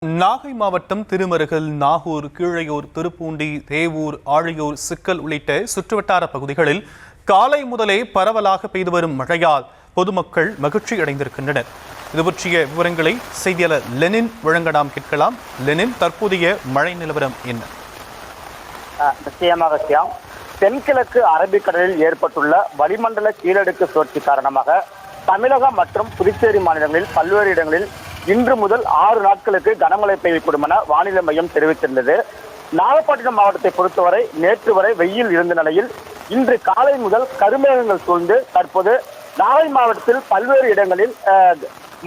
நாகை மாவட்டம் திருமருகல், நாகூர், கீழையூர், திருப்பூண்டி, தேவூர், ஆழியூர், சிக்கல் உள்ளிட்ட சுற்றுவட்டார பகுதிகளில் காலை முதலே பரவலாக பெய்து வரும் மழையால் பொதுமக்கள் மகிழ்ச்சி அடைந்திருக்கின்றனர். இது பற்றிய விவரங்களை செய்தியாளர் லெனின் வழங்க நாம் கேட்கலாம். லெனின், தற்போதைய மழை நிலவரம் என்ன? நிச்சயமாக சியாம், தென்கிழக்கு அரபிக்கடலில் ஏற்பட்டுள்ள வளிமண்டல கீழடுக்கு சுழற்சி காரணமாக தமிழகம் மற்றும் புதுச்சேரி மாநிலங்களில் பல்வேறு இடங்களில் இன்று முதல் 6 நாட்களுக்கு கனமழை பெய்யக்கூடும் என வானிலை மையம் தெரிவித்திருந்தது. நாகப்பட்டினம் மாவட்டத்தை பொறுத்தவரை நேற்று வரை வெயில் இருந்த நிலையில் இன்று காலை முதல் கருமேகங்கள் சூழ்ந்து தற்போது நாகை மாவட்டத்தில் பல்வேறு இடங்களில்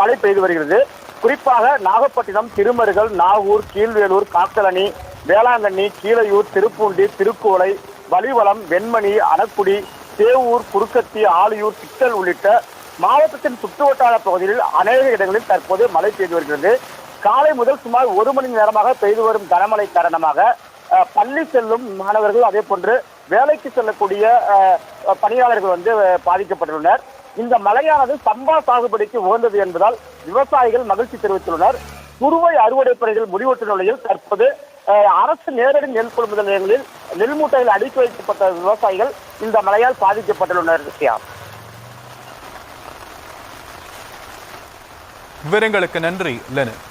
மழை பெய்து வருகிறது. குறிப்பாக நாகப்பட்டினம், திருமருகல், நாகூர், கீழ்வேலூர், காக்கலணி, வேளாங்கண்ணி, கீழையூர், திருப்பூண்டி, திருக்குவளை, வலிவலம், வெண்மணி, அணக்குடி, தேவூர், குறுக்கத்தி, ஆழியூர், சிக்கல் உள்ளிட்ட மாவட்டத்தின் சுற்றுவட்டார பகுதிகளில் அநேக இடங்களில் தற்போது மழை பெய்து வருகிறது. காலை முதல் சுமார் 1 மணி நேரமாக பெய்து வரும் கனமழை காரணமாக பள்ளி செல்லும் மாணவர்கள், அதே போன்று வேலைக்கு செல்லக்கூடிய பணியாளர்கள் பாதிக்கப்பட்டுள்ளனர். இந்த மழையானது சம்பா சாகுபடிக்கு உகந்தது என்பதால் விவசாயிகள் மகிழ்ச்சி தெரிவித்துள்ளனர். குறுவை அறுவடை பணிகள் முடிவுற்ற நிலையில் தற்போது அரசு நேரடி நெல் கொள்முதல் நிலையங்களில் நெல் மூட்டைகள் அடுக்கி வைக்கப்பட்ட விவசாயிகள் இந்த மழையால் பாதிக்கப்பட்டுள்ளனர். விவரங்களுக்கு நன்றி லெனின்.